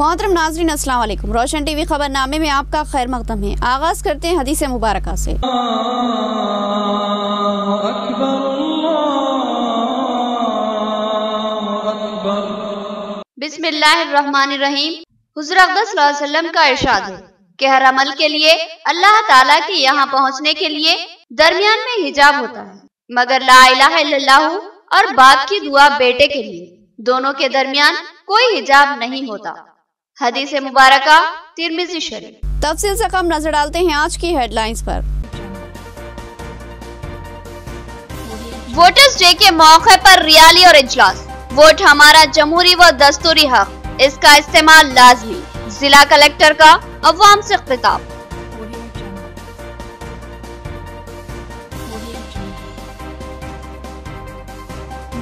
मोहतरम नाज़रीन अस्सलाम वालेकुम। रोशन टीवी खबरनामे में आपका खैर मक़दम है। आगाज करते हैं हदीस मुबारका से। बिस्मिल्लाहिर्रहमानिर्रहीम। हुज़ूर अक़दस सल्लल्लाहु अलैहि वसल्लम का इरशाद है कि हर अमल के लिए अल्लाह ताला के यहाँ पहुँचने के लिए दरमियान में हिजाब होता है, मगर ला इलाहा इल्लल्लाह और बाप की दुआ बेटे के लिए दोनों के दरमियान कोई हिजाब नहीं होता। हदीस मुबारका तिरमिज़ी शरीफ। तफसील से कम नजर डालते हैं आज की हेडलाइंस पर। वोटर्स डे के मौके पर रैली और इजलास। वोट हमारा जमहूरी व दस्तूरी हक, इसका इस्तेमाल लाजमी। जिला कलेक्टर का अवाम से खिताब।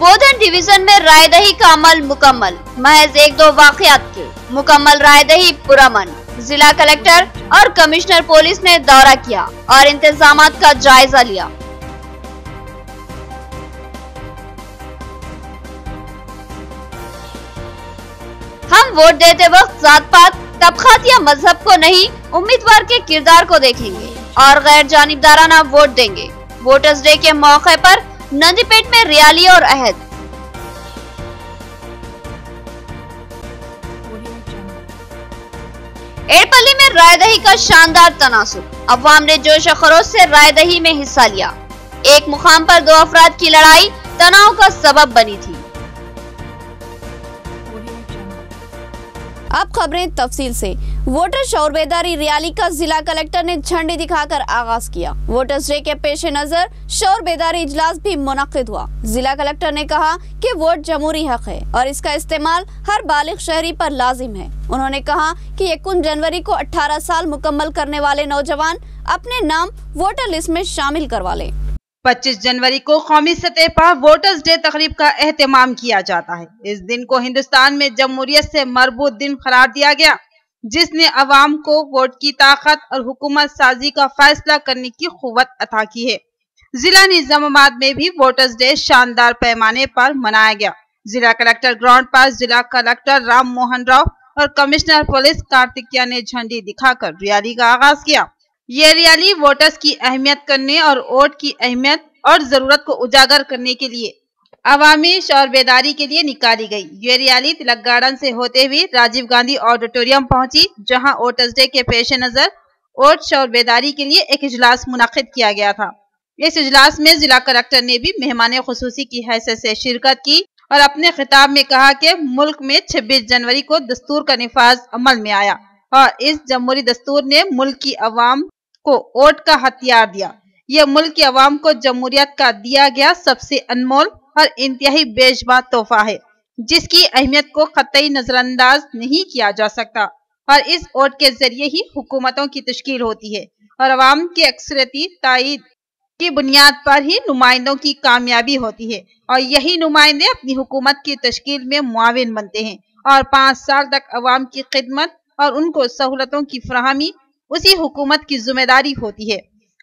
बोधन डिवीजन में रायदही का अमल मुकम्मल, महज 1-2 वाकयात के मुकम्मल रायदही पुरअमन। जिला कलेक्टर और कमिश्नर पुलिस ने दौरा किया और इंतजामात का जायजा लिया। हम वोट देते वक्त जात पात, तबकात या मजहब को नहीं, उम्मीदवार के किरदार को देखेंगे और गैर जानिबदाराना वोट देंगे। वोटर्स डे के मौके पर नंदीपेट में रैली और अहद। एड़पल्ली में रायदही का शानदार तनासुब। अवाम ने जोश और खरोश से रायदही में हिस्सा लिया। एक मुकाम पर 2 अफराद की लड़ाई तनाव का सबब बनी थी। अब खबरें तफसील से। वोटर शौर बेदारी रैली का जिला कलेक्टर ने झंडी दिखाकर आगाज किया। वोटर्स डे के पेश नजर शौर बेदारी इजलास भी मुनक्किद हुआ। जिला कलेक्टर ने कहा कि वोट जमहूरी हक है और इसका इस्तेमाल हर बालिग शहरी पर लाजिम है। उन्होंने कहा कि 21 जनवरी को 18 साल मुकम्मल करने वाले नौजवान अपने नाम वोटर लिस्ट में शामिल करवा लें। 25 जनवरी को कौमी सतह पर वोटर्स डे तकरीब का एहतमाम किया जाता है। इस दिन को हिंदुस्तान में जमहूरियत से मरबूत दिन करार दिया गया, जिसने अवाम को वोट की ताकत और हुकूमत साजी का फैसला करने की कुव्वत अता की है। जिला निजामाबाद में भी वोटर्स डे शानदार पैमाने पर मनाया गया। जिला कलेक्टर ग्राउंड पर जिला कलेक्टर राम मोहन राव और कमिश्नर पुलिस कार्तिकिया ने झंडी दिखाकर रैली का आगाज किया। ये रैली वोटर्स की अहमियत करने और वोट की अहमियत और जरूरत को उजागर करने के लिए अवामी शौर बेदारी के लिए निकाली गई। ये रैली तिलक गार्डन से होते हुए राजीव गांधी ऑडिटोरियम पहुंची, जहां वोटर्स डे के पेश नजर वोट शौर बेदारी के लिए एक इजलास मुनक्किद किया गया था। इस इजलास में जिला कलेक्टर ने भी मेहमान खुसूसी की हैसियत से शिरकत की और अपने खिताब में कहा कि मुल्क में 26 जनवरी को दस्तूर का निफाज अमल में आया और इस जमहूरी दस्तूर ने मुल्क की अवाम को वोट का हथियार दिया। यह मुल्क की अवाम को जमहूरियत का दिया गया सबसे अनमोल और इंतहाई बेशुमार तोहफा है, जिसकी अहमियत को कतई नजरअंदाज नहीं किया जा सकता। और इस वोट के जरिए ही हुकूमतों की तश्कील होती है और अवाम की अक्सरियती ताईद की बुनियाद पर ही नुमाइंदों की कामयाबी होती है और यही नुमाइंदे अपनी हुकूमत की तश्कील में मुआविन बनते हैं और 5 साल तक अवाम की खिदमत और उनको सहूलतों की फराहमी उसी हुकूमत की जिम्मेदारी होती है।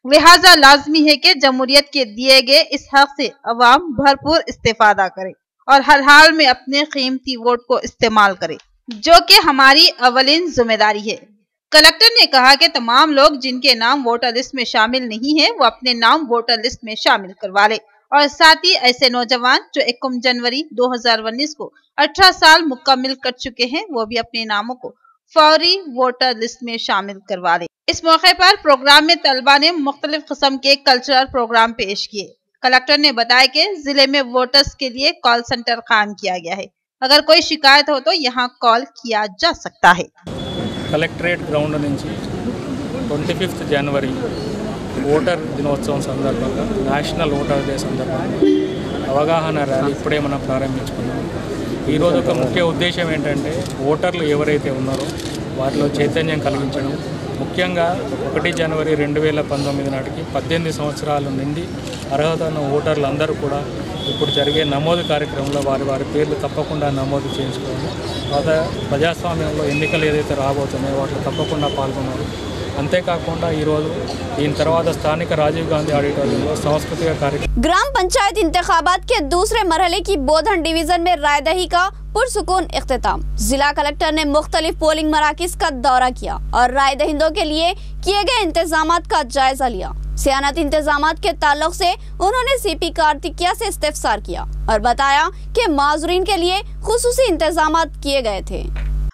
लिहाजा लाजमी है कि जमहूरियत के दिए गए इस हक से अवाम भरपूर इस्तेफादा करे और हर हाल में अपने कीमती वोट को इस्तेमाल करे, जो कि हमारी अवलिन जिम्मेदारी है। कलेक्टर ने कहा कि तमाम लोग जिनके नाम वोटर लिस्ट में शामिल नहीं है, वो अपने नाम वोटर लिस्ट में शामिल करवा ले और साथ ही ऐसे नौजवान जो 21 जनवरी 2019 को 18 साल मुकम्मल कर चुके हैं, वो भी अपने नामों को फौरी वोटर लिस्ट में शामिल करवा ले। इस मौके पर प्रोग्राम में तलबा ने मुख्तलिफ किस्म के कल्चरल प्रोग्राम पेश किए। कलेक्टर ने बताया कि जिले में वोटर्स के लिए कॉल सेंटर कायम किया गया है। अगर कोई शिकायत हो तो यहाँ कॉल किया जा सकता है। कलेक्ट्रेट ग्राउंड నుంచి 25 जनवरी ఓటర్ దినోత్సవం సందర్భంగా నేషనల్ ఓటర్ డే సందర్భంగా అవగాహన ర్యాలీ ఇప్పుడే మనం ప్రారంభించుకున్నాం। ఈరోజు ఒక ముఖ్య ఉద్దేశం ఏంటంటే ఓటర్లు ఎవరైతే ఉన్నారో వారిలో చైతన్యం కలిగించడం, ముఖ్యంగా 1 జనవరి 2019 నాటికి 18 సంవత్సరాల నుండి అర్హత ఉన్న ఓటర్లందరూ కూడా ఇప్పుడు జరిగే నమోదు కార్యక్రమంలో వారి పేర్లు తప్పకుండా నమోదు చేయించుకోవాలి। తర్వాత ప్రజాస్వామ్యంలో ఎన్నికలు ఏదైతే రాబోతున్నాయో వాటిలో తప్పకుండా పాల్గొనాలి। అంతేకాకుండా ఈరోజు దీని తర్వాత స్థానిక రాజీవ్ గాంधी ఆడిటోరియంలో सांस्कृतिक कार्यक्रम। ग्राम पंचायत इंतखाबात के दूसरे मरहले की बोधन डिवीजन में रायदही का पुरसुकून इख्तिताम। जिला कलेक्टर ने मुख्तलिफ पोलिंग मराकिज का दौरा किया और राय दहिंदों के लिए किए गए इंतजामात का जायजा लिया। सियानत इंतजामात के ताल्लुक से उन्होंने सीपी कार्तिकिया से इस्तिफसार किया और बताया कि माजूरीन के लिए खुसूसी इंतजामात किए गए थे।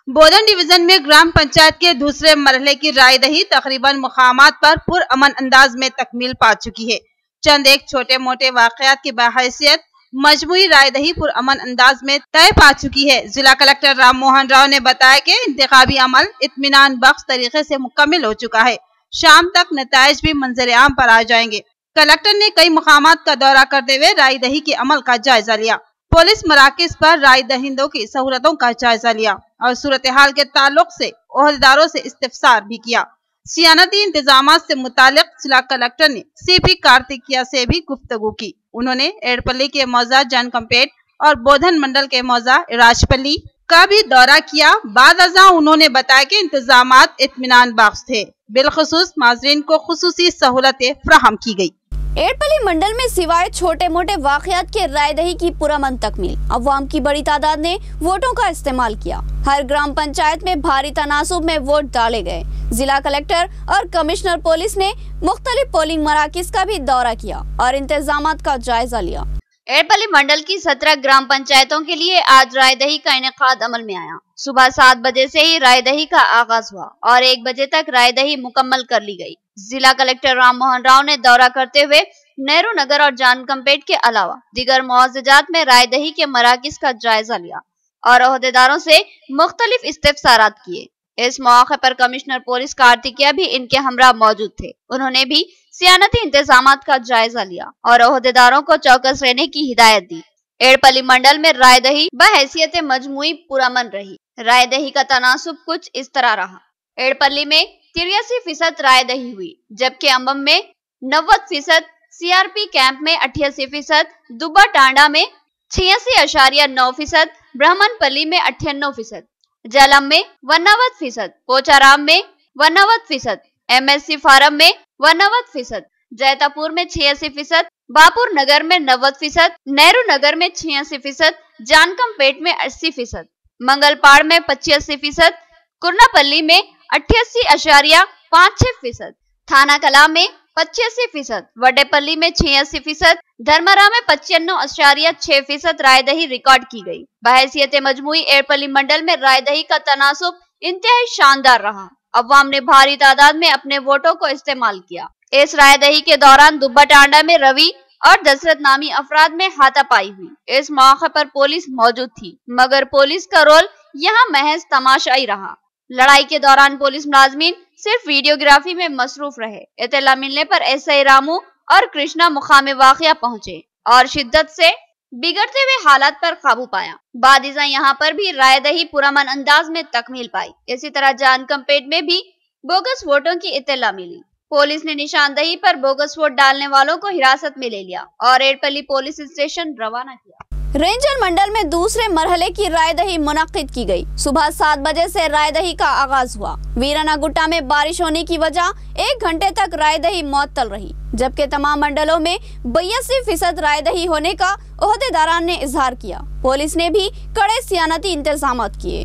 बोधन डिवीजन में ग्राम पंचायत के दूसरे मरहले की रायदही तकरीबन मुकामात पर पुरअमन अंदाज में तकमील पा चुकी है। चंद एक छोटे मोटे वाकयात की बहैसियत मजमूई रायदही पुरअमन अंदाज में तय पा चुकी है। जिला कलेक्टर राम मोहन राव ने बताया कि इंतखाबी अमल इत्मीनान बख्श तरीके से मुकम्मल हो चुका है। शाम तक नताइज भी मंजर आम पर आ जाएंगे। कलेक्टर ने कई मुकामात का दौरा करते हुए रायदही के अमल का जायजा लिया। पुलिस मराकिज पर राय दहिंदों की सहूलतों का जायजा लिया और सूरत हाल के ताल्लुक से ओहदेदारों से इस्तिफसार भी किया। सियानती इंतजामात से मुतालिक जिला कलेक्टर ने सीपी कार्तिकिया से भी गुफ्तगू की। उन्होंने एड़पल्ली के मौजा जानकमपेट और बोधन मंडल के मौजा राजपल्ली का भी दौरा किया। बाद अज़ां उन्होंने बताया कि इंतजामात इत्मीनान बख्श थे। बिलखुसूस माजरीन को खुसूसी सहूलतें फराहम की गई। एड़पल्ली मंडल में सिवाय छोटे मोटे वाकयात के रायदही की पुरअमन तकमील। अवाम की बड़ी तादाद ने वोटों का इस्तेमाल किया। हर ग्राम पंचायत में भारी तनासुब में वोट डाले गए। जिला कलेक्टर और कमिश्नर पुलिस ने मुख्तलिफ पोलिंग मराकिज का भी दौरा किया और इंतजामात का जायजा लिया। एड़पल्ली मंडल की 17 ग्राम पंचायतों के लिए आज रायदही का इनेकाद अमल में आया। सुबह 7 बजे से ही रायदही का आगाज हुआ और 1 बजे तक रायदही मुकम्मल कर ली गई। जिला कलेक्टर राम मोहन राव ने दौरा करते हुए नेहरू नगर और जानकमपेट के अलावा दीगर मुआवजात में रायदही के मराकिज का जायजा लिया और ओहदेदारों से मुख्तलिफ इस्तिफसारात किए। इस मौके पर कमिश्नर पुलिस कार्तिकिया भी इनके हमरा मौजूद थे। उन्होंने भी सियानती इंतजामात का जायजा लिया और ओहदेदारों को चौकस रहने की हिदायत दी। एड़पल्ली मंडल में रायदही बहैसियत मजमुई पुरअमन रही। रायदही का तनासुब कुछ इस तरह रहा। एड़पल्ली में 83% रायदही हुई, जबकि अंबम में 90%, सीआरपी कैंप में 88%, दुब्बा टांडा में 86.9%, ब्राह्मणपल्ली में 98%, जलम में 89%, पोचाराम में 89%, एमएससी फारम में 89%, जैतापुर में 86%, बापुर नगर में 90%, नेहरू नगर में 86%, जानकमपेट में 80%, मंगलपाड़ में 85%, कुर्नापल्ली में 88.56%, थाना कला में 85%, वडेपल्ली में 86%, धर्मरा में 95.6% रायदही रिकॉर्ड की गई। बहैसियत मजमुई एड़पल्ली मंडल में रायदही का तनासुब इंतहाई शानदार रहा। अवाम ने भारी तादाद में अपने वोटों को इस्तेमाल किया। इस रायदही के दौरान दुब्बा टांडा में रवि और दशरथ नामी अफराद में हाथापाई हुई। इस मौके पर पुलिस मौजूद थी, मगर पुलिस का रोल यहाँ महज तमाशाई रहा। लड़ाई के दौरान पुलिस मुलाजमीन सिर्फ वीडियोग्राफी में मसरूफ रहे। इत्तला मिलने पर एसआई रामू और कृष्णा मुकाम वाक़या पहुंचे और शिद्दत से बिगड़ते हुए हालात पर काबू पाया। बादिजा यहाँ पर भी रायदही पुरअमन अंदाज में तकमील पाई। इसी तरह जानकमपेट में भी बोगस वोटों की इत्तला मिली। पुलिस ने निशानदही पर बोगस वोट डालने वालों को हिरासत में ले लिया और एड़पल्ली पुलिस स्टेशन रवाना किया। रेंजर मंडल में दूसरे मरहले की रायदही मुनक्किद की गई। सुबह 7 बजे से रायदही का आगाज हुआ। वीराना गुट्टा में बारिश होने की वजह 1 घंटे तक रायदही मुअत्तल रही, जबकि तमाम मंडलों में 82% रायदही होने का ओहदेदारान ने इजहार किया। पुलिस ने भी कड़े सियानती इंतजामात किए।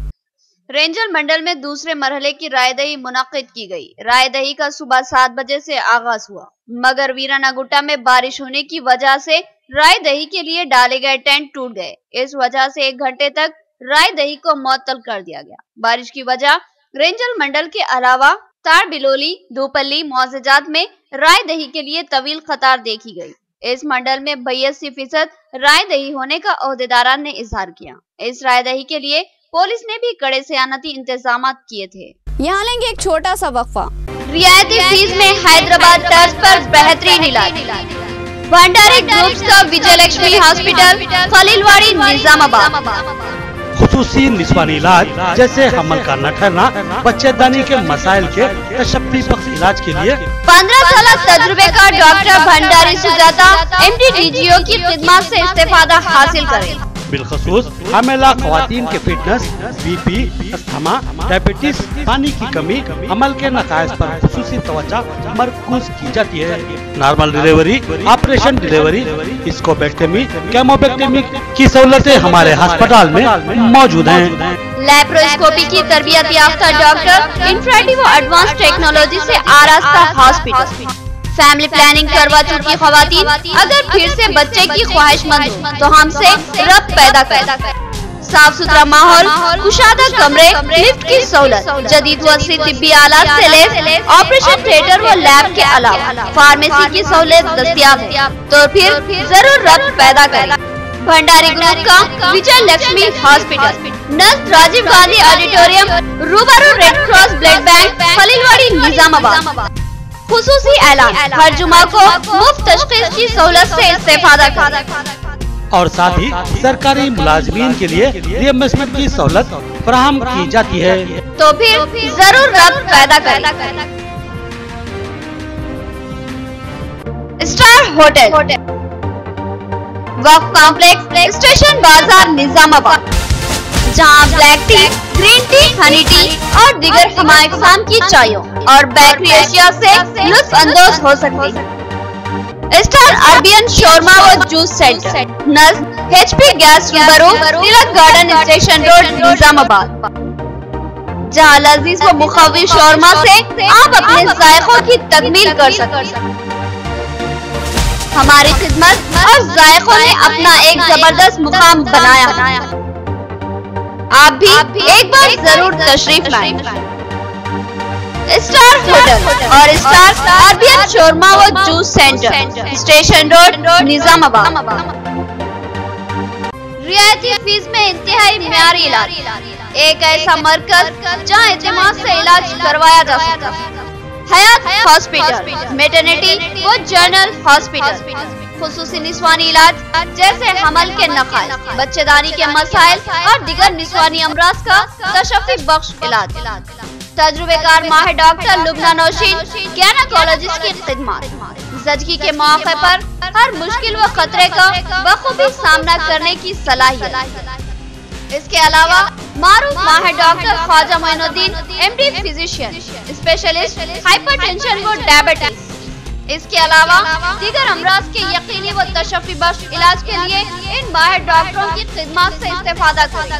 रेंजर मंडल में दूसरे मरहले की रायदही मुनक्किद की गई। रायदही का सुबह 7 बजे से आगाज हुआ, मगर वीराना गुट्टा में बारिश होने की वजह से रायदही के लिए डाले गए टेंट टूट गए। इस वजह से 1 घंटे तक रायदही को मुअत्तल कर दिया गया। बारिश की वजह रेंजर मंडल के अलावा तार बिलोली, धूपल्ली मुआवजात में रायदही के लिए तवील कतार देखी गई। इस मंडल में 82% रायदही होने का ओहदेदारान ने इजहार किया। इस रायदही के लिए पुलिस ने भी कड़े सियानती इंतजामात किए थे। यहाँ लेंगे एक छोटा सा वक्फा। रियायती फीस में हैदराबाद तर्ज पर बेहतरीन इलाज। भंडारी ग्रुप्स का विजयलक्ष्मी हॉस्पिटल, खलीलवाड़ी, निजामाबाद। खुसूसी निस्वानी इलाज जैसे हमल का न ठहरना, बच्चेदानी के मसाइल के तशफ़्फ़ी बख्श इलाज के लिए 15 साल तजुर्बे का doctor Bhandari Sujata MD DGO की खिदमत से इस्तेफादा हासिल करें। बिलखसूस हामिला खवातीन के फिटनेस, BP, अस्थमा, डायबिटीज, पानी की कमी, अमल के नकायस पर खुसूसी तवज्जो मरकूज की जाती है। नॉर्मल डिलीवरी, ऑपरेशन डिलीवरी, स्कोपेक्टमी, केमोपेक्टमी की सहूलतें हमारे अस्पताल में मौजूद हैं। लैप्रोस्कोपी की तरबियत याफ्ता डॉक्टर, इंफ्रारेड व एडवांस टेक्नोलॉजी से आरास्ता हॉस्पिटल। फैमिली प्लानिंग करवा चुकी खवातीन अगर फिर से बच्चे की ख्वाहिशमंद हो तो हमसे रब्त पैदा कर। साफ सुथरा माहौल, कुशादा कमरे, लिफ्ट की सहूलत, जदीद व असली तिब्बी आलात से लैस ऑपरेशन थिएटर व लैब के अलावा फार्मेसी की सहूलत दस्तयाब है, तो फिर जरूर रब्त पैदा करें। भंडारी ग्रुप का विजय लक्ष्मी हॉस्पिटल, नज़दीक राजीव गांधी ऑडिटोरियम, रूबरू red cross blood bank, Khaleelwadi, Nizamabad. खुसूसी ऐलान, हर जुमा को मुफ्त तशखीस की सहूलत से इस्तेफादा करें। और साथ ही सरकारी मुलाजमीन के लिए रिएम्बर्समेंट की सहूलत फराहम की जाती है, तो फिर जरूर रब्त पैदा करें। स्टार होटल, वक्फ कॉम्प्लेक्स, स्टेशन बाजार, निजामाबाद, जहां black T, green tea, Honey T और दीगर हमारे किस्म की चायों और बेकरी अशिया से लुत्फ अंदोज हो सकती है। स्टार अरबियन शोरमा व जूस सेंटर, नज़दीक HP गैस रूबरू, तिलक गार्डन स्टेशन रोड, निजामाबाद, जहां लजीज व मुखवी शोरमा से आप अपने जायकों की तकमील कर सकते हैं। हमारी खिदमत और जायकों ने अपना एक जबरदस्त मुकाम बनाया। आप भी एक बार जरूर तशरीफ लाएं। स्टार होटल और स्टार अरबियन शोरमा व juice centre, station road, Nizamabad. रियायती फीस में इंतहाई मियारी इलाज, एक ऐसा मरकज जहां एतमाद से इलाज करवाया जा सकता है। हयात हॉस्पिटल, मेटर्निटी व जनरल हॉस्पिटल, खुसूसी निस्वानी इलाज जैसे हमल के नकाइस, बच्चेदानी के मसाइल और दिगर निस्वानी अमराज का तशफ़ी बख्श इलाज। तजुर्बेकार माहिर डॉक्टर लुबना नौशीन, गैनाकोलॉजिस्ट की खिदमत, ज़चगी के मौके पर हर मुश्किल व खतरे का बखूबी सामना करने की सलाहियत। इसके अलावा मारूफ माहिर doctor Khwaja Moinuddin, MD physician, specialist hypertension व डायबिटीज। इसके अलावा दीगर अमराज के यकीनी व तशफ़ी बख्श इलाज के लिए इन माहिर डॉक्टरों की खिदमत से इस्तेफादा करें।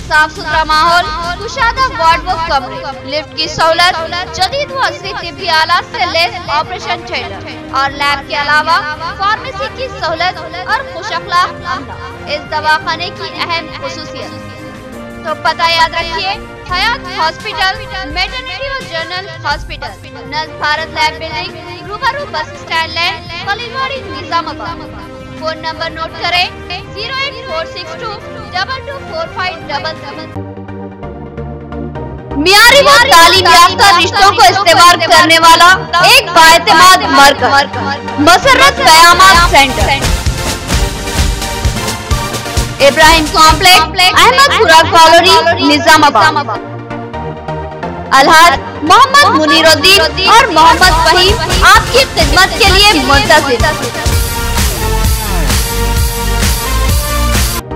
साफ सुथरा माहौल, कुशादा वार्ड व कमरे, लिफ्ट की सहूलत, जदीद व असली तिब्बी आलात से लैस ऑपरेशन थिएटर और लैब के अलावा फार्मेसी की सहूलत और खुश अखलाक अमला इस दवाखाने की अहम खुसूसियत। तो पता याद रखिए, हयात हॉस्पिटल, मेटर्निटी व जनरल हॉस्पिटल, नज़दीक भारत लैब बिल्डिंग, रूबरू bus stand land, Khaleelwadi, Nizamabad. Phone number note करें 08462 224577। मियारी व तालीम याफ्ता रिश्तों को इस्तेमाल करने वाला एक बाएतमाद मरकज, मसर्रत क़यामत centre, Ibrahim complex, Ahmedpura colony, Nizamabad. अलहाज मोहम्मद मुनीरुद्दीन और मोहम्मद फहीम आपकी खिदमत के लिए मुंतज़िर।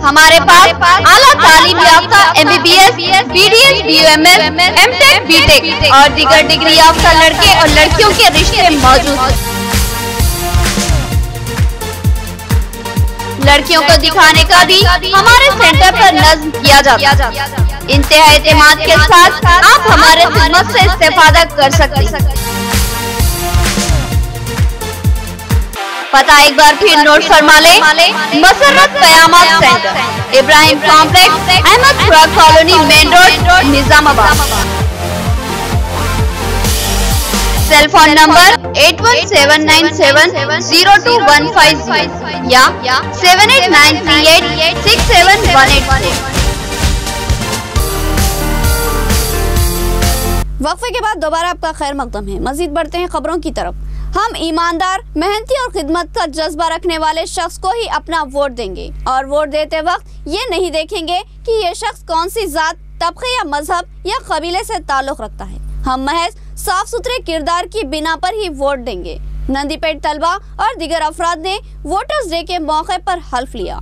हमारे पास आला तालीम याफ्ता MBBS, BDS, BUMS, MTech, BTech और दीगर डिग्री याफ्ता लड़के और लड़कियों के रिश्ते मौजूद हैं। लड़कियों को दिखाने का भी हमारे सेंटर पर नज़्म किया जाता है। इंतहा एतमाद के साथ आप हमारे खिदमत से इस्तेफादा कर सकते हैं। पता एक बार फिर नोट फरमा ले, मसर्रत क़यामत centre, Ibrahim complex, Ahmedpura colony, main road, Nizamabad. Cell phone number 8179702150 या 7893867181। वक्फे के बाद दोबारा आपका खैर मकदम है। मजीद बढ़ते हैं खबरों की तरफ। हम ईमानदार, मेहनती और खिदमत का जज्बा रखने वाले शख्स को ही अपना वोट देंगे और वोट देते वक्त ये नहीं देखेंगे कि ये शख्स कौन सी जात, तबके या मजहब या कबीले से ताल्लुक रखता है। हम महज साफ सुथरे किरदार की बिना पर ही वोट देंगे। नंदीपेट तलबा और दीगर अफराद ने वोटर्स डे के मौके पर हल्फ लिया।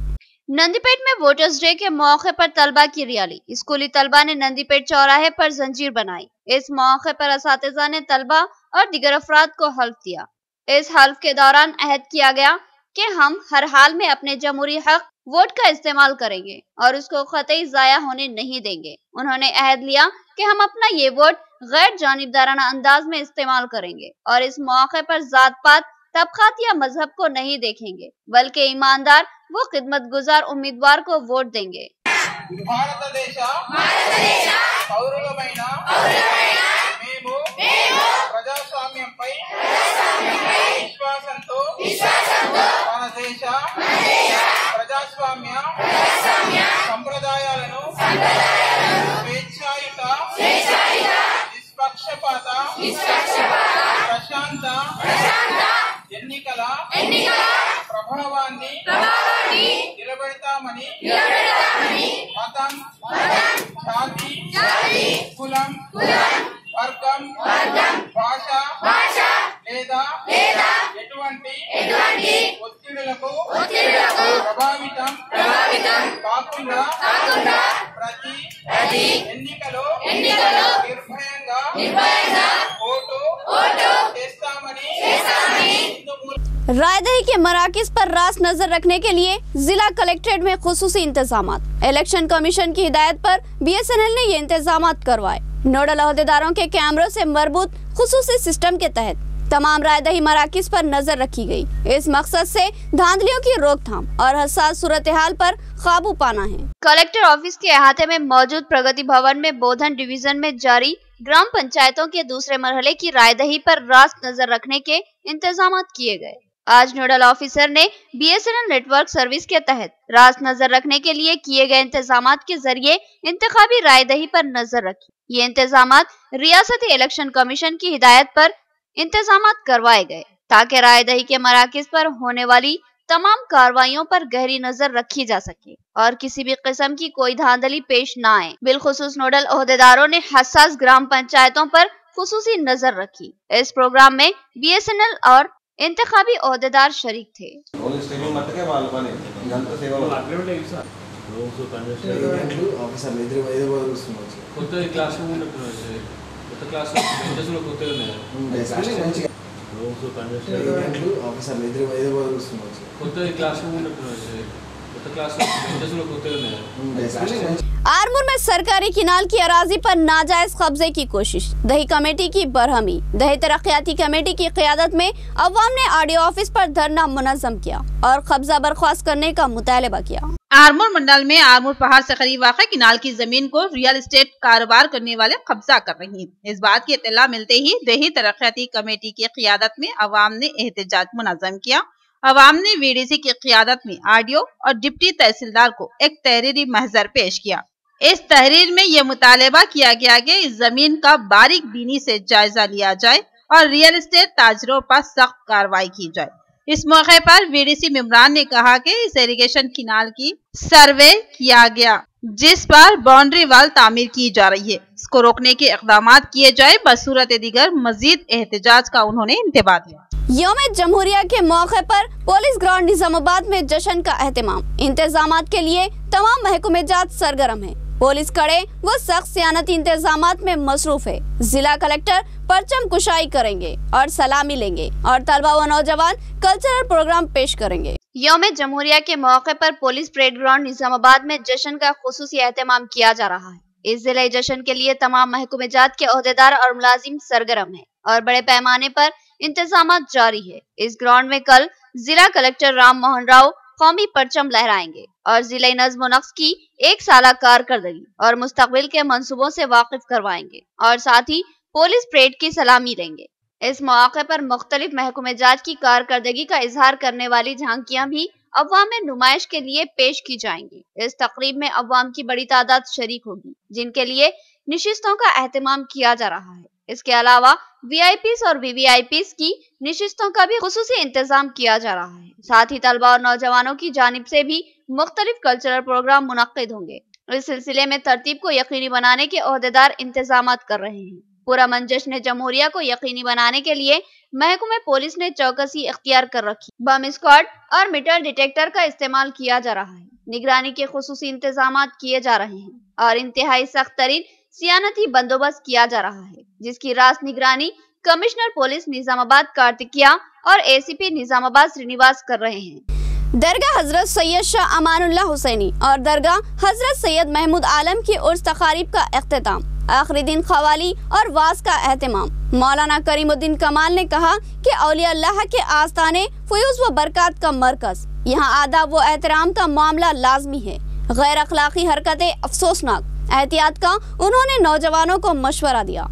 नंदीपेट में वोटर्स डे के मौके पर तलबा की रैली। स्कूली तलबा ने नंदीपेट चौराहे पर जंजीर बनाई। इस मौके पर असातिज़ा ने तलबा और दीगर अफराद को हल्फ दिया। इस हल्फ के दौरान अहद किया गया कि हम हर हाल में अपने जमहूरी हक वोट का इस्तेमाल करेंगे और उसको कतई जाया होने नहीं देंगे। उन्होंने अहद लिया कि हम अपना ये वोट गैर जानिबदाराना अंदाज में इस्तेमाल करेंगे और इस मौके पर जात पात, तबकात या मजहब को नहीं देखेंगे, बल्कि ईमानदार वो खिदमत गुजार उम्मीदवार को वोट देंगे। ప్రభావాన్ని నిలబెడతామని మతం, జాతి, కులం, వర్గం, భాష లేదా ఎటువంటి ఒత్తిడులకు ప్రభావితం కాకుండా ప్రతి ఎన్నికలో నిర్భయంగా ఓటు చేస్తామని रायदही के मराकिज पर रास नजर रखने के लिए जिला कलेक्ट्रेट में खुसूसी इंतजामात। इलेक्शन कमीशन की हिदायत पर BSNL ने ये इंतजामात करवाए। नोडल अहदेदारों के कैमरों से मरबूत खुसूसी सिस्टम के तहत तमाम रायदही मराकिज पर नजर रखी गई। इस मकसद से धांधलियों की रोकथाम और हसास सूरत हाल पर काबू पाना है। कलेक्टर ऑफिस के अहाते में मौजूद प्रगति भवन में बोधन डिवीजन में जारी ग्राम पंचायतों के दूसरे मरहले की रायदही पर रास नजर रखने के इंतजामात किए गए। आज नोडल ऑफिसर ने BSNL नेटवर्क सर्विस के तहत रास नजर रखने के लिए किए गए इंतजामात के जरिए इंतखाबी रायदही पर नजर रखी। ये इंतजामात रियासती इलेक्शन कमीशन की हिदायत पर इंतजामात करवाए गए ताकि रायदही के मराकिज पर होने वाली तमाम कार्रवाइयों पर गहरी नजर रखी जा सके और किसी भी किस्म की कोई धांधली पेश न आए। बिलखुसूस नोडल ओहदेदारों ने हसास ग्राम पंचायतों पर खुसूसी नजर रखी। इस प्रोग्राम में BSNL और इंतखाबी ओहदेदार शरीक थे। आरमूर में सरकारी किनाल की अराजी पर नाजायज कब्जे की कोशिश। दही कमेटी की बरहमी। दही तरक्याती कमेटी की क़यादत में अवाम ने RDO ऑफिस पर धरना मुनज़्ज़म किया और कब्जा बर्खास्त करने का मुतालबा किया। आरमूर मंडल में आरमूर पहाड़ से करीब वाक़ किनाल की जमीन को रियल एस्टेट कारोबार करने वाले कब्जा कर रही हैं। इस बात की इत्तला मिलते ही दही तरक्याती कमेटी की क़यादत में अवाम ने एहतजाज मुनज़्ज़म किया। अवाम ने VDC की क़यादत में RDO और डिप्टी तहसीलदार को एक तहरीरी महजर पेश किया। इस तहरीर में ये मुतालबा किया गया कि इस जमीन का बारीक बीनी से जायजा लिया जाए और रियल एस्टेट ताजरों पर सख्त कार्रवाई की जाए। इस मौके पर VDC मेम्बरान ने कहा कि इस इरिगेशन किनाल की सर्वे किया गया जिस पर बाउंड्री वाल तामीर की जा रही है, इसको रोकने के इक़दाम किए जाए। बसूरत दीगर मजीद एहतजाज का उन्होंने इंतबाह दिया। यौम जमहूरिया के मौके पर पुलिस ग्राउंड निजामाबाद में जश्न का एहतमाम। इंतजामात के लिए तमाम महकमे जात सरगर्म है। पुलिस कड़े व सख्त सियानती इंतजामात में मसरूफ है। जिला कलेक्टर परचम कुशाई करेंगे और सलामी लेंगे और तलबा व नौजवान कल्चरल प्रोग्राम पेश करेंगे। यौम जमहूरिया के मौके पर पुलिस परेड ग्राउंड निजामाबाद में जश्न का खुसूसी एहतमाम किया जा रहा है। इस जिले जश्न के लिए तमाम महकमे जात के ओहदेदार और मुलाजिम सरगर्म है और बड़े पैमाने पर इंतजामात जारी है। इस ग्राउंड में कल जिला कलेक्टर राम मोहन राव कौमी परचम लहराएंगे और जिला नज़्म नक्श की एक साला कारकर्दगी और मुस्तकबिल के मंसूबों से वाकिफ करवाएंगे और साथ ही पुलिस परेड की सलामी लेंगे। इस मौके पर मुख्तलिफ महकमे जात की कारकर्दगी का इजहार करने वाली झांकियां भी अवाम में नुमाइश के लिए पेश की जाएंगी। इस तकरीब में अवाम की बड़ी तादाद शरीक होगी जिनके लिए निशिस्तों का एहतमाम किया जा रहा है। इसके अलावा VIPs और VVIPs की निशिस्तों का भी खुसूसी इंतजाम किया जा रहा है। साथ ही तलबा और नौजवानों की जानिब से भी मुख्तलिफ कल्चरल प्रोग्राम मुनक्किद होंगे। इस सिलसिले में तरतीब को यकीनी बनाने के ओहदेदार इंतजामात कर रहे हैं। पूरा जश्न जमहूरिया को यकीनी बनाने के लिए महकमे पुलिस ने चौकसी इख्तियार कर रखी। बम स्क्वाड और मीटल डिटेक्टर का इस्तेमाल किया जा रहा है। निगरानी के खुसूसी इंतजामात किए जा रहे हैं और इंतहाई सख्त तरीन सियानती बंदोबस्त किया जा रहा है, जिसकी रास निगरानी कमिश्नर पुलिस निजामाबाद कार्तिकिया और एसीपी निजामाबाद श्रीनिवास कर रहे हैं। दरगाह हजरत सैयद शाह अमानुल्लाह हुसैनी और दरगाह हजरत सैयद महमूद आलम की उर्स तकारीब का इख्तिताम, आखिरी दिन खवाली और वाज का एहतमाम। मौलाना करीमुद्दीन कमाल ने कहा कि औलिया अल्लाह के आस्ताने फयूज व बरकत का मरकज, यहाँ आदाब व एहतराम का मामला लाजमी है। गैर अखलाकी हरकतें अफसोसनाक, एहतियात का उन्होंने नौजवानों को मशवरा दिया।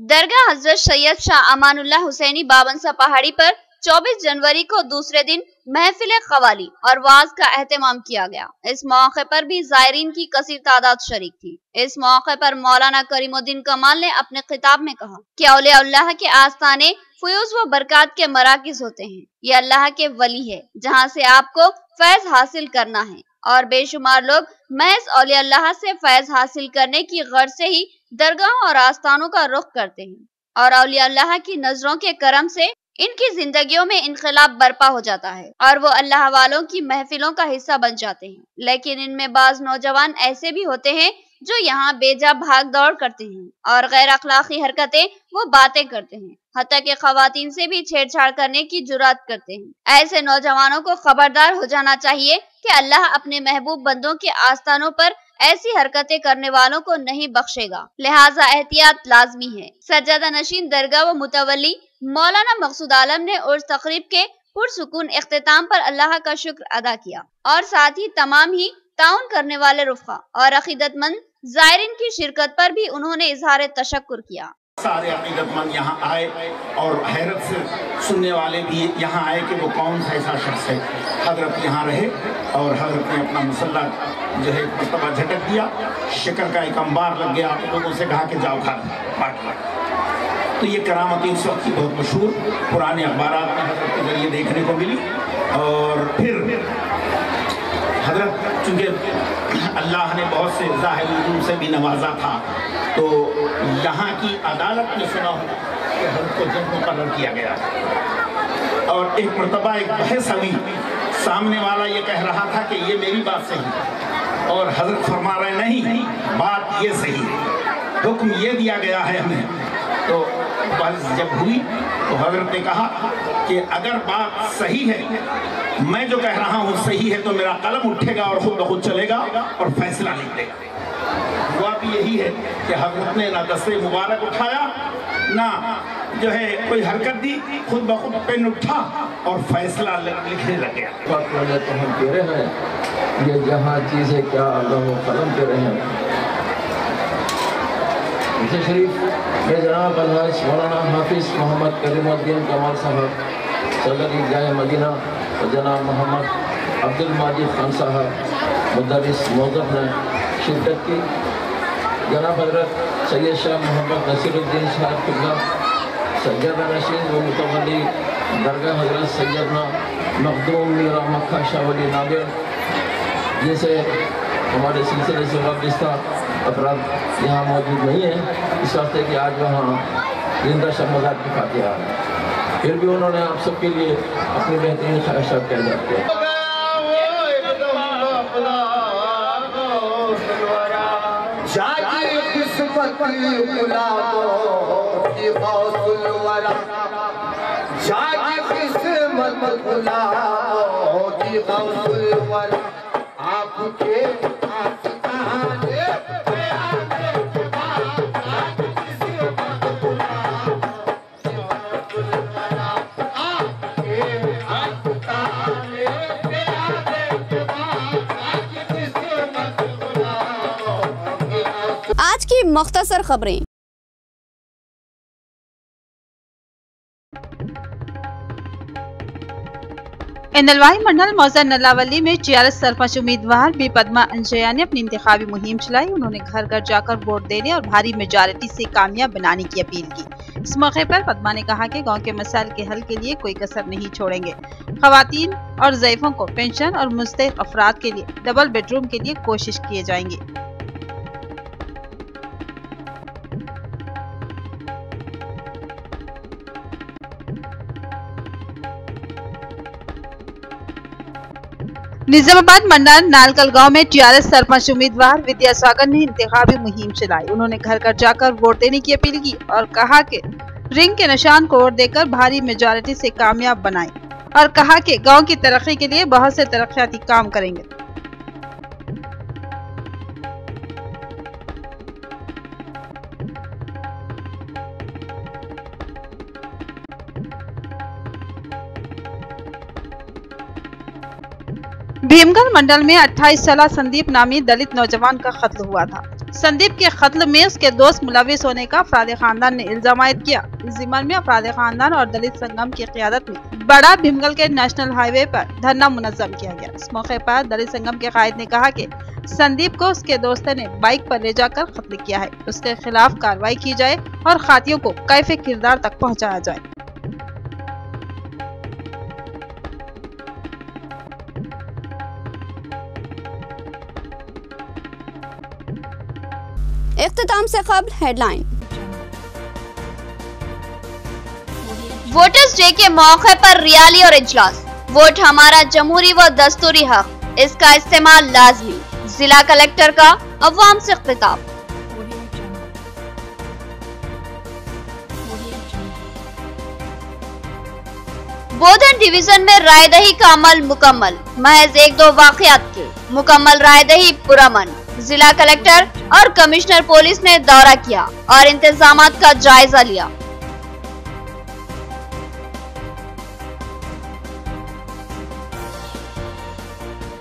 दरगाह हजरत सैयद शाह अमानुल्लाह हुसैनी बाबनसा पहाड़ी पर 24 जनवरी को दूसरे दिन महफिल कवाली और वाज का एहतमाम किया गया। इस मौके पर भी जायरीन की कसीर तादाद शरीक थी। इस मौके पर मौलाना करीमुद्दीन कमाल ने अपने खिताब में कहा कि औलिया अल्लाह के आस्थाने फयूज व बरकत के मराकिज होते हैं। ये अल्लाह के वली है जहाँ से आपको फैज हासिल करना है, और बेशुमार लोग महज औलिया अल्लाह से फैज हासिल करने की गर्ज से ही दरगाहों और आस्थानों का रुख करते हैं और औलिया अल्लाह की नजरों के करम से इनकी जिंदगियों में इनकलाब बर्पा हो जाता है और वो अल्लाह वालों की महफिलों का हिस्सा बन जाते हैं। लेकिन इनमें बाज नौजवान ऐसे भी होते हैं जो यहाँ बेजा भाग दौड़ करते हैं और गैर अखलाकी हरकतें वो बातें करते हैं, हत्ता के खवातीन से भी छेड़छाड़ करने की जुर्रत करते हैं। ऐसे नौजवानों को खबरदार हो जाना चाहिए कि अल्लाह अपने महबूब बंदों के आस्थानों पर ऐसी हरकतें करने वालों को नहीं बख्शेगा, लिहाजा एहतियात लाजमी है। सज्जादा नशीन दरगाह व मुतवल्ली मौलाना मकसूद आलम ने उर्स तकरीब के पुरसुकून इख्तिताम पर अल्लाह का शुक्र अदा किया और साथ ही तमाम ही ताउन करने वाले रुफ़ा और अकीदतमंद जायरीन की शिरकत पर भी उन्होंने इजहार तशक्कुर किया। सारे अकीदतमंद यहाँ आए और हैरत से सुनने वाले भी यहाँ आए कि वो कौन सा ऐसा शख्स है। हजरत यहाँ रहे और हजरत ने अपना मुसल्ला जो है मरतबा झटक दिया, शिकर का एक अंबार लग गया, लोगों से कहा कि जाओ खा बांट। तो ये करामती उस वक्त की बहुत मशहूर पुराने अखबारात में हजरत के जरिए देखने को मिली। और फिर हजरत चूँकि अल्लाह ने बहुत से ज़ाहिर उलूम से भी नवाजा था, तो यहाँ की अदालत ने सुना कि हजरत को जज मुकर्रर किया गया और एक मरतबा एक बहस हुई। सामने वाला ये कह रहा था कि ये मेरी बात सही और हजरत फरमा रहे नहीं, बात ये सही है, हुक्म ये दिया गया है हमें। तो बहस जब हुई तो हजरत ने कहा कि अगर बात सही है, मैं जो कह रहा हूँ सही है, तो मेरा कलम उठेगा और खुद ब खुद चलेगा और फैसला लिख देगा। दुआ भी यही है कि हजरत ने ना दस्ते मुबारक उठाया, ना जो है कोई हरकत दी, खुद ब खुद पेन उठा और फैसला लिखने लग गया। तो हम कह रहे हैं ये जहाँ चीज़ें क्या अल्लाह कलम कह रहे हैं। इसे शरीफ में जनाब अलहाज मौलाना हाफिज़ मोहम्मद करीमुद्दीन कमाल साहब सदर ईदगाह मदीना और जनाब मोहम्मद अब्दुल माजिद खान साहब मुदर्रिस मौजूद ने शिरकत की। जनाब हजरत सैयद शाह मोहम्मद नसीरुद्दीन साहब किबला सज्जादा नशीन व मुतवल्ली दरगाह हजरत सैयदना मखदूम मीरा मक्का शाह वली नादिर, जिसे हमारे सिलसिले से वाबस्ता अफराद यहाँ मौजूद नहीं है इस वास्ते कि आज वहाँ जिंदा शब मज़ार की फातिहा है, फिर भी उन्होंने आप सबके लिए अपनी बेहतरीन ख्वाहिशात कह जाते हैं। आज की मुख्तसर खबरें। एनएलवाई मंडल मौजा नल्लावली में टीआरएस सरपंच उम्मीदवार बी पद्मा अंजया ने अपनी इंतखाबी मुहिम चलाई। उन्होंने घर घर जाकर वोट देने और भारी मेजॉरिटी से कामयाब बनाने की अपील की। इस मौके पर पद्मा ने कहा कि गांव के मसाइल के हल के लिए कोई कसर नहीं छोड़ेंगे। खवातीन और ज़ईफों को पेंशन और मुस्तहिक अफराद के लिए डबल बेडरूम के लिए कोशिश किए जाएंगे। निजामाबाद मंडल नालकल गांव में टीआरएस सरपंच उम्मीदवार विद्या सागर ने इंतखाबी मुहिम चलाई। उन्होंने घर घर जाकर वोट देने की अपील की और कहा कि रिंग के निशान को वोट देकर भारी मेजॉरिटी से कामयाब बनाएं और कहा कि गांव की तरक्की के लिए बहुत से तरक्याती काम करेंगे। भीमगढ़ मंडल में 28 साल संदीप नामी दलित नौजवान का कत्ल हुआ था। संदीप के कत्ल में उसके दोस्त मुलविस होने का अपराधी खानदान ने इल्जाम आयद किया। इस जिम्मन में अपराधी खानदान और दलित संगम की क़ियादत में बड़ा भीमगढ़ के नेशनल हाईवे पर धरना मुनज़्ज़म किया गया। इस मौके पर दलित संगम के कायद ने कहा कि संदीप को उसके दोस्त ने बाइक पर ले जाकर कत्ल किया है, उसके खिलाफ कार्रवाई की जाए और खातियों को कैफ़े किरदार तक पहुँचाया जाए। इख्तिताम से कबल हेडलाइन। वोटर्स डे के मौके पर रैली और इजलास। वोट हमारा जमहूरी व दस्तूरी हक, इसका इस्तेमाल लाजमी। जिला कलेक्टर का अवाम से खिताब। बोधन डिवीजन में रायदही का अमल मुकम्मल। महज 1-2 वाकयात के मुकम्मल रायदही पुरअमन। जिला कलेक्टर और कमिश्नर पुलिस ने दौरा किया और इंतजामात का जायजा लिया।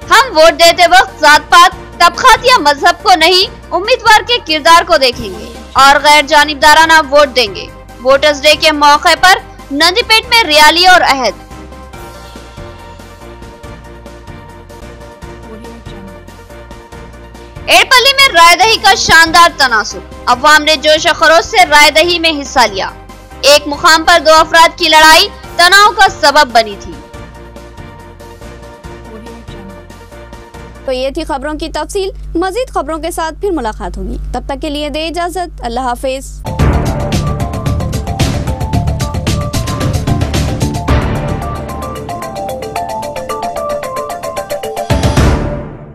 हम वोट देते वक्त जात-पात, तबकात या मजहब को नहीं, उम्मीदवार के किरदार को देखेंगे और गैर जानिबदाराना वोट देंगे। वोटर्स डे के मौके पर नंदीपेट में रैली और अहद। एड़पल्ली में रायदही का शानदार तनासुब। अवाम ने जोश और खरोश से रायदही में हिस्सा लिया। एक मुकाम पर 2 अफराद की लड़ाई तनाव का सबब बनी थी। तो ये थी खबरों की तफसील। मजीद खबरों के साथ फिर मुलाकात होगी। तब तक के लिए दे इजाजत। अल्लाह हाफिज।